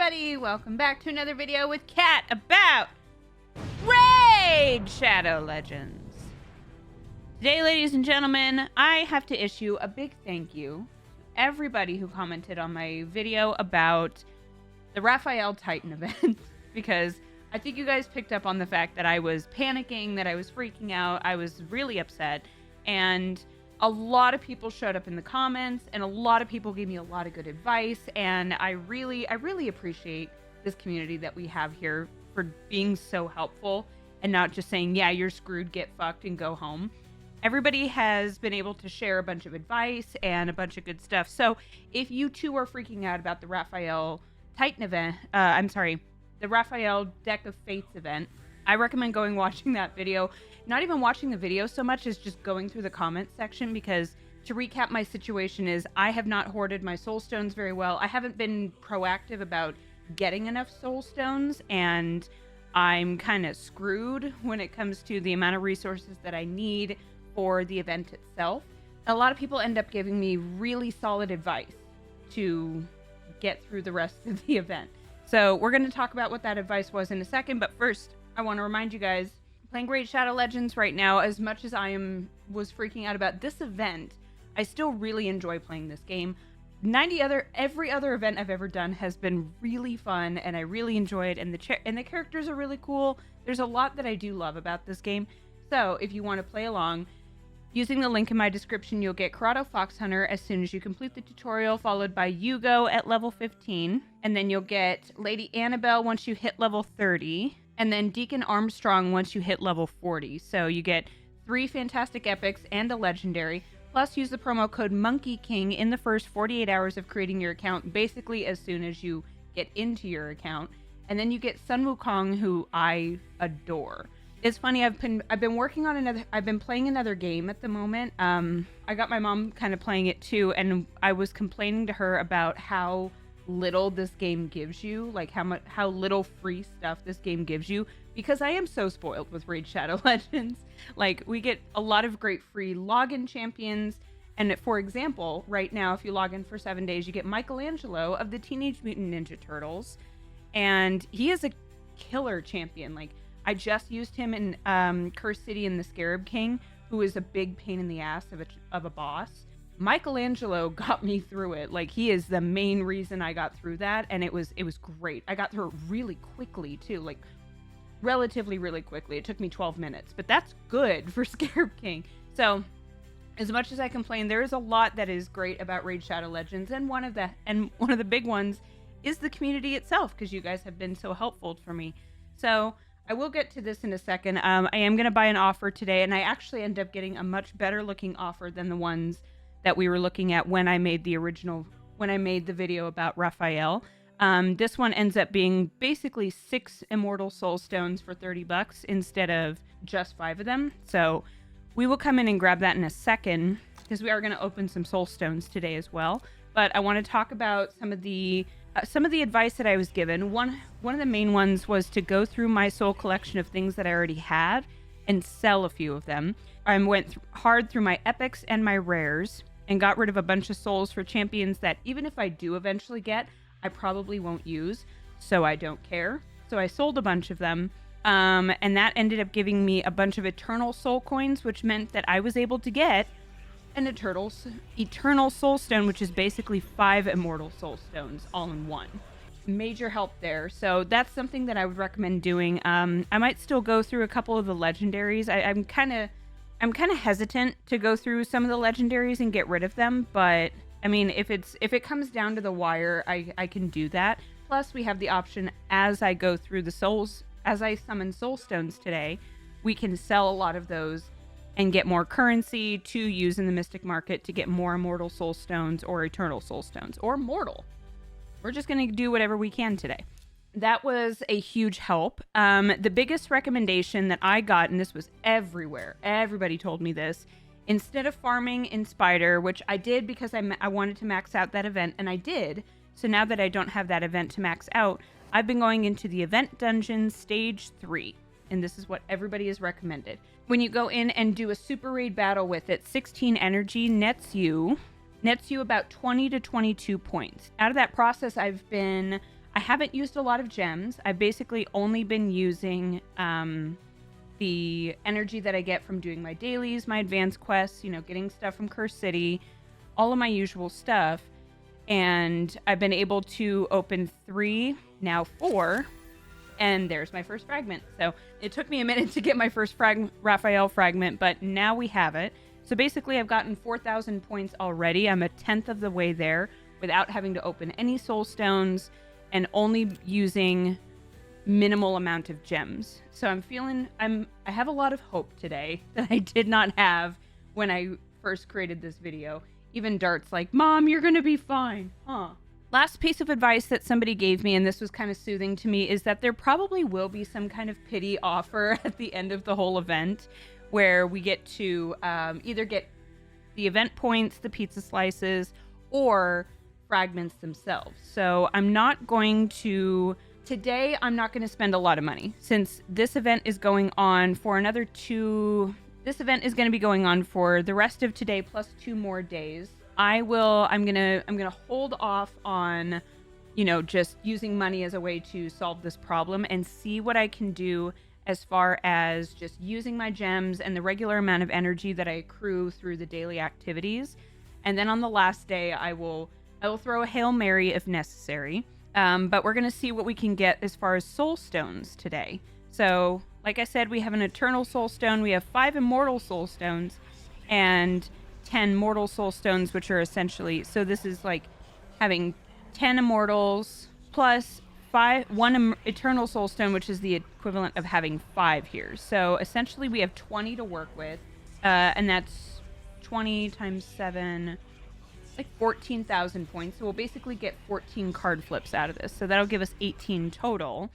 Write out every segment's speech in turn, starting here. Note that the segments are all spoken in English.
everybody, welcome back to another video with Kat about Raid Shadow Legends. Today, ladies and gentlemen, I have to issue a big thank you to everybody who commented on my video about the Raphael Titan event because I think you guys picked up on the fact that I was panicking, that I was freaking out, I was really upset, and a lot of people showed up in the comments and a lot of people gave me a lot of good advice, and I really appreciate this community that we have here for being so helpful and not just saying, yeah, you're screwed, get fucked, and go home. Everybody has been able to share a bunch of advice and a bunch of good stuff. So if you too are freaking out about the Raphael Titan event, the Raphael Deck of Fates event, I recommend going watching that video. Not even watching the video so much as just going through the comments section, because to recap, my situation is I have not hoarded my soul stones very well. I haven't been proactive about getting enough soul stones, and I'm kind of screwed when it comes to the amount of resources that I need for the event itself. A lot of people end up giving me really solid advice to get through the rest of the event. So we're going to talk about what that advice was in a second, but first I want to remind you guys, playing Raid Shadow Legends right now, as much as I was freaking out about this event, I still really enjoy playing this game. Every other event I've ever done has been really fun, and I really enjoy it, and the characters are really cool. There's a lot that I do love about this game. So if you want to play along, using the link in my description, you'll get Corrado Foxhunter as soon as you complete the tutorial, followed by Hugo at level 15, and then you'll get Lady Annabelle once you hit level 30, and then Deacon Armstrong once you hit level 40. So you get 3 fantastic epics and a legendary, plus use the promo code Monkey King in the first 48 hours of creating your account, basically as soon as you get into your account. And then you get Sun Wukong, who I adore. It's funny, I've been working on I've been playing another game at the moment. I got my mom kind of playing it too, and I was complaining to her about how little this game gives you, like how little free stuff this game gives you, because I am so spoiled with Raid Shadow Legends. Like, we get a lot of great free login champions, and for example, right now, if you log in for 7 days, you get Michelangelo of the Teenage Mutant Ninja Turtles, and he is a killer champion. Like, I just used him in Cursed City and the Scarab King, who is a big pain in the ass of a boss. Michelangelo got me through it. Like, he is the main reason I got through that, and it was great. I got through it really quickly too, like relatively really quickly. It took me 12 minutes, but that's good for Scarab King. So as much as I complain, there is a lot that is great about Raid Shadow Legends, and one of the big ones is the community itself, because you guys have been so helpful for me. So I will get to this in a second. I am going to buy an offer today, and I actually end up getting a much better looking offer than the ones that we were looking at when I made the video about Raphael. This one ends up being basically 6 Immortal Soul Stones for $30 instead of just 5 of them. So we will come in and grab that in a second, because we are going to open some Soul Stones today as well. But I want to talk about some of the advice that I was given. One of the main ones was to go through my soul collection of things that I already had and sell a few of them. I went hard through my epics and my rares and got rid of a bunch of souls for champions that even if I do eventually get, I probably won't use, so I don't care. So I sold a bunch of them, and that ended up giving me a bunch of eternal soul coins, which meant that I was able to get an eternal soul stone, which is basically 5 immortal soul stones all in one. Major help there. So that's something that I would recommend doing. I might still go through a couple of the legendaries. I'm kind of hesitant to go through some of the legendaries and get rid of them, but I mean, if it comes down to the wire, I can do that. Plus, we have the option, as I go through the souls, as I summon soul stones today, we can sell a lot of those and get more currency to use in the Mystic Market to get more immortal soul stones or eternal soul stones or mortal. We're just going to do whatever we can today. That was a huge help. The biggest recommendation that I got, and this was everywhere, everybody told me this, instead of farming in Spider, which I did because I wanted to max out that event, and I did. So now that I don't have that event to max out, I've been going into the event dungeon stage 3. And this is what everybody has recommended. When you go in and do a super raid battle with it, 16 energy nets you about 20 to 22 points. Out of that process, I've been I haven't used a lot of gems. I've basically only been using the energy that I get from doing my dailies, my advanced quests, you know, getting stuff from Curse City, all of my usual stuff. And I've been able to open 3, now 4, and there's my first fragment. So it took me a minute to get my first Raphael fragment, but now we have it. So basically I've gotten 4,000 points already. I'm a 10th of the way there without having to open any soul stones and only using minimal amount of gems. So I have a lot of hope today that I did not have when I first created this video. Even Dart's like, Mom, you're gonna be fine, huh? Last piece of advice that somebody gave me, and this was kind of soothing to me, is that there probably will be some kind of pity offer at the end of the whole event where we get to either get the event points, the pizza slices, or fragments themselves. So I'm not going to... Today, I'm not going to spend a lot of money since this event is going on for another 2... This event is going to be going on for the rest of today plus 2 more days. I'm going to hold off on, you know, just using money as a way to solve this problem and see what I can do as far as just using my gems and the regular amount of energy that I accrue through the daily activities. And then on the last day, I will throw a Hail Mary if necessary. But we're going to see what we can get as far as soul stones today. So, like I said, we have an eternal soul stone. We have 5 immortal soul stones and 10 mortal soul stones, which are essentially... So this is like having 10 immortals plus 1 eternal soul stone, which is the equivalent of having 5 here. So essentially we have 20 to work with. And that's 20 times 7... like 14,000 points. So we'll basically get 14 card flips out of this. So that'll give us 18 total.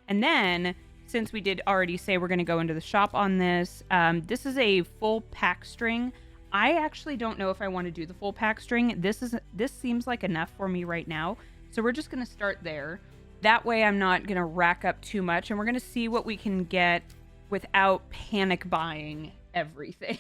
And then, since we did already say we're going to go into the shop on this, this is a full pack string. I actually don't know if I want to do the full pack string. This seems like enough for me right now. So we're just going to start there. That way I'm not going to rack up too much. And we're going to see what we can get without panic buying everything.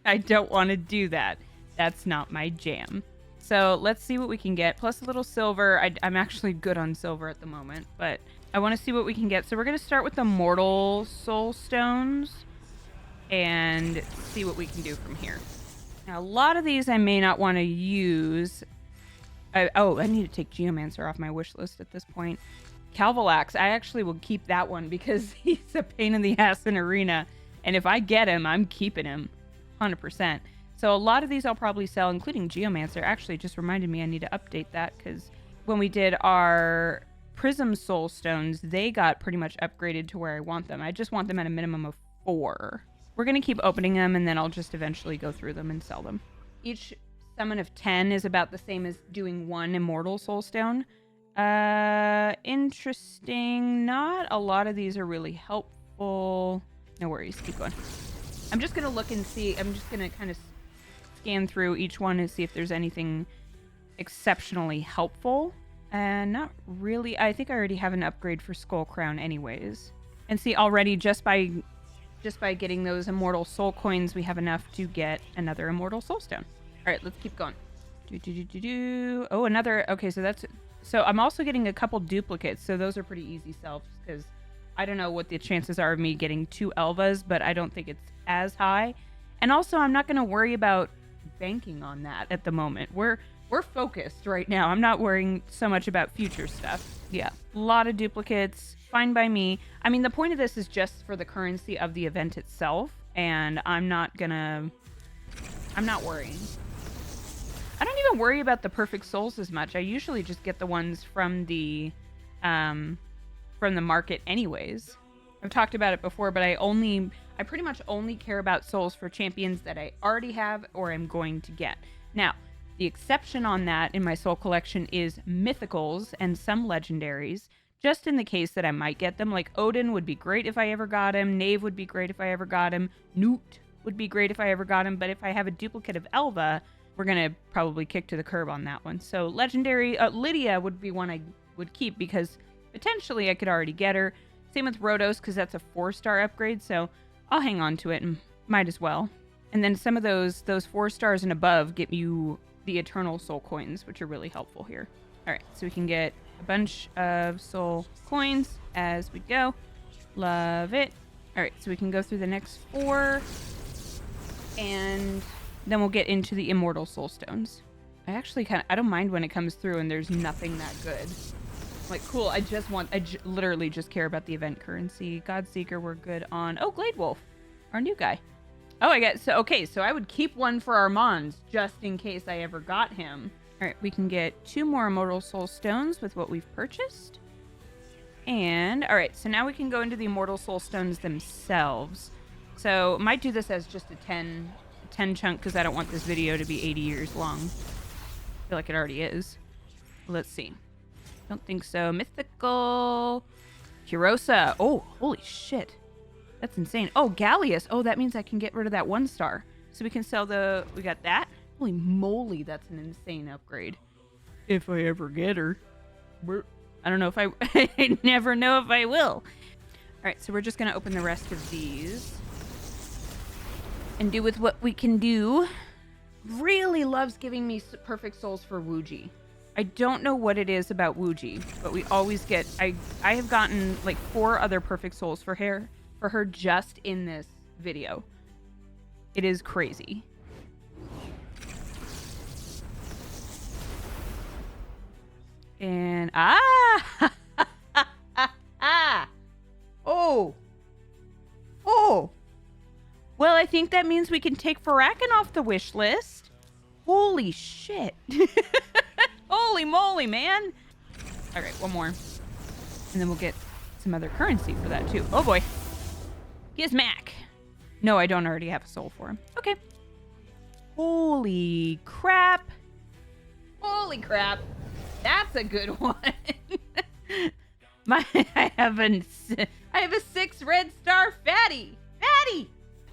I don't want to do that. That's not my jam. So let's see what we can get. Plus a little silver. I'm actually good on silver at the moment, but I want to see what we can get. So we're going to start with the mortal soul stones and see what we can do from here. Now, a lot of these I may not want to use. I need to take Geomancer off my wish list at this point. Calvalax, I actually will keep that one because he's a pain in the ass in Arena. And if I get him, I'm keeping him 100%. So a lot of these I'll probably sell, including Geomancer. Actually, just reminded me I need to update that because when we did our Prism Soul Stones, they got pretty much upgraded to where I want them. I just want them at a minimum of 4. We're going to keep opening them, and then I'll just eventually go through them and sell them. Each summon of 10 is about the same as doing 1 Immortal Soul Stone. Interesting. Not a lot of these are really helpful. No worries. Keep going. I'm just going to look and see. I'm just going to kind of scan through each one and see if there's anything exceptionally helpful. And not really. I think I already have an upgrade for Skull Crown anyways. And see, already just by getting those Immortal Soul Coins, we have enough to get another Immortal Soul Stone. All right, let's keep going. Oh, another. Okay, so I'm also getting a couple duplicates. So those are pretty easy selves because I don't know what the chances are of me getting 2 Elvas, but I don't think it's as high. And also, I'm not going to worry about banking on that at the moment. We're focused right now. I'm not worrying so much about future stuff. Yeah, a lot of duplicates. Fine by me. I mean, the point of this is just for the currency of the event itself, and I'm not worrying. I don't even worry about the perfect souls as much. I usually just get the ones from the market anyways. I've talked about it before, but I pretty much only care about souls for champions that I already have or am going to get. Now, the exception on that in my soul collection is mythicals and some legendaries, just in the case that I might get them. Like Odin would be great if I ever got him. Knave would be great if I ever got him. Newt would be great if I ever got him. But if I have a duplicate of Elva, we're going to probably kick to the curb on that one. So legendary, Lydia would be one I would keep because potentially I could already get her. Same with Rhodos because that's a 4-star upgrade. So I'll hang on to it and might as well. And then some of those 4 stars and above get you the Eternal Soul Coins, which are really helpful here. All right, so we can get a bunch of soul coins as we go. Love it. All right, so we can go through the next 4, and then we'll get into the immortal soul stones. I don't mind when it comes through and there's nothing that good. Like, cool, I literally just care about the event currency. Godseeker, we're good on. Oh, Glade Wolf, our new guy. Oh, so I would keep one for Armand just in case I ever got him. All right, we can get 2 more immortal soul stones with what we've purchased. And, all right, so now we can go into the immortal soul stones themselves. So, might do this as just a 10 chunk because I don't want this video to be 80 years long. I feel like it already is. Let's see. Don't think so. Mythical. Curosa. Oh, holy shit. That's insane. Oh, Gallius. Oh, that means I can get rid of that 1 star. So we can sell we got that. Holy moly, that's an insane upgrade. If I ever get her. I don't know if I never know if I will. All right, so we're just going to open the rest of these. And do with what we can do. Really loves giving me perfect souls for Wuji. I don't know what it is about Wuji, but we always get... I have gotten like 4 other perfect souls for her just in this video. It is crazy. And oh. Well, I think that means we can take Farrakhan off the wish list. Holy shit. Holy moly, man. All right, 1 more. And then we'll get some other currency for that, too. Oh, boy. Gizmac. No, I don't already have a soul for him. Okay. Holy crap. Holy crap. That's a good one. I have a 6 red star fatty.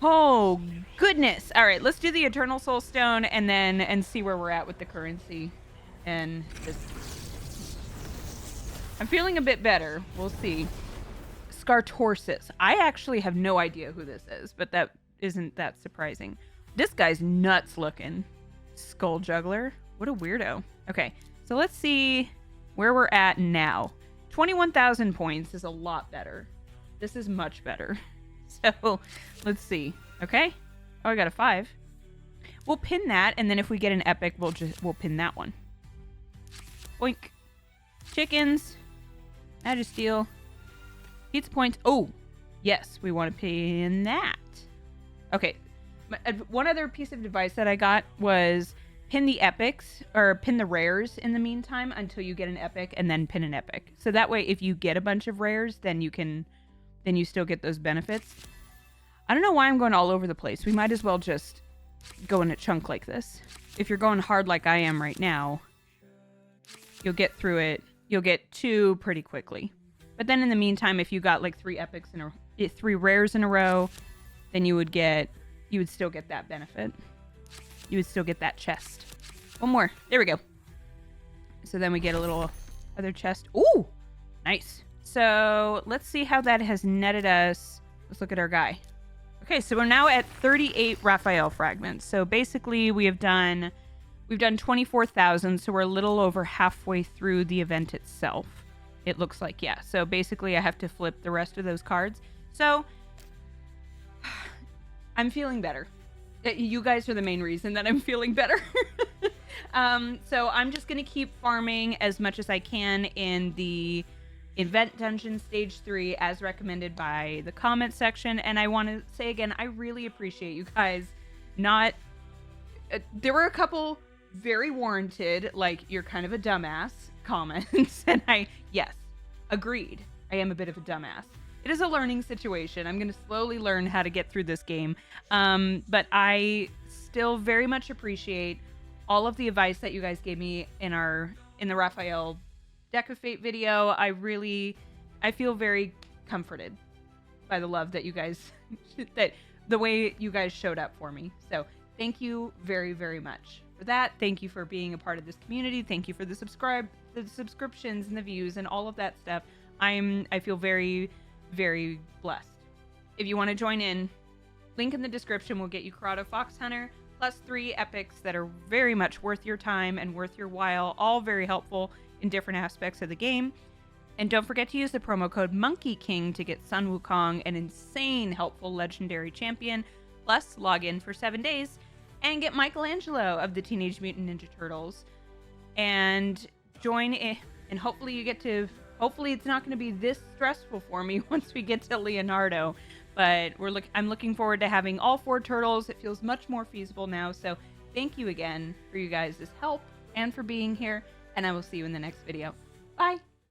Oh, goodness. All right, let's do the Eternal Soul Stone and see where we're at with the currency. And just... I'm feeling a bit better. We'll see. Scartorsis. I actually have no idea who this is, but that isn't that surprising. This guy's nuts looking. Skull Juggler. What a weirdo. Okay, so let's see where we're at now. 21,000 points is a lot better. This is much better. So let's see. Okay. Oh, I got a 5. We'll pin that, and then if we get an epic, we'll pin that one. Boink. Chickens. Magisteel. Pizza points. Oh, yes, we want to pin that. Okay. One other piece of advice that I got was pin the epics or pin the rares in the meantime until you get an epic, and then pin an epic. So that way, if you get a bunch of rares, then you still get those benefits. I don't know why I'm going all over the place. We might as well just go in a chunk like this. If you're going hard like I am right now, you'll get through it. You'll get 2 pretty quickly. But then in the meantime, if you got like 3 epics 3 rares in a row, then you would still get that benefit. You would still get that chest. 1 more. There we go. So then we get a little other chest. Ooh, nice. So let's see how that has netted us. Let's look at our guy. Okay, so we're now at 38 Raphael fragments. So basically we've done 24,000, so we're a little over halfway through the event itself. It looks like, yeah. So basically I have to flip the rest of those cards. So I'm feeling better. You guys are the main reason that I'm feeling better. So I'm just going to keep farming as much as I can in the Event Dungeon Stage 3 as recommended by the comment section. And I want to say again, I really appreciate you guys there were a couple very warranted, like, you're kind of a dumbass comments. And yes, agreed. I am a bit of a dumbass. It is a learning situation. I'm going to slowly learn how to get through this game. But I still very much appreciate all of the advice that you guys gave me in the Raphael Deck of Fate video. I feel very comforted by the love that you guys, that the way you guys showed up for me. So thank you very, very much for that. Thank you for being a part of this community. Thank you for the subscriptions and the views and all of that stuff. I feel very, very blessed. If you want to join in, link in the description will get you Corrado Fox Hunter plus 3 epics that are very much worth your time and worth your while. All very helpful. in different aspects of the game. And don't forget to use the promo code Monkey King to get Sun Wukong, an insane helpful legendary champion. Plus, log in for 7 days and get Michelangelo of the Teenage Mutant Ninja Turtles. And join in, and hopefully it's not going to be this stressful for me once we get to Leonardo. But I'm looking forward to having all 4 turtles. It feels much more feasible now. So thank you again for you guys' help and for being here. And I will see you in the next video. Bye.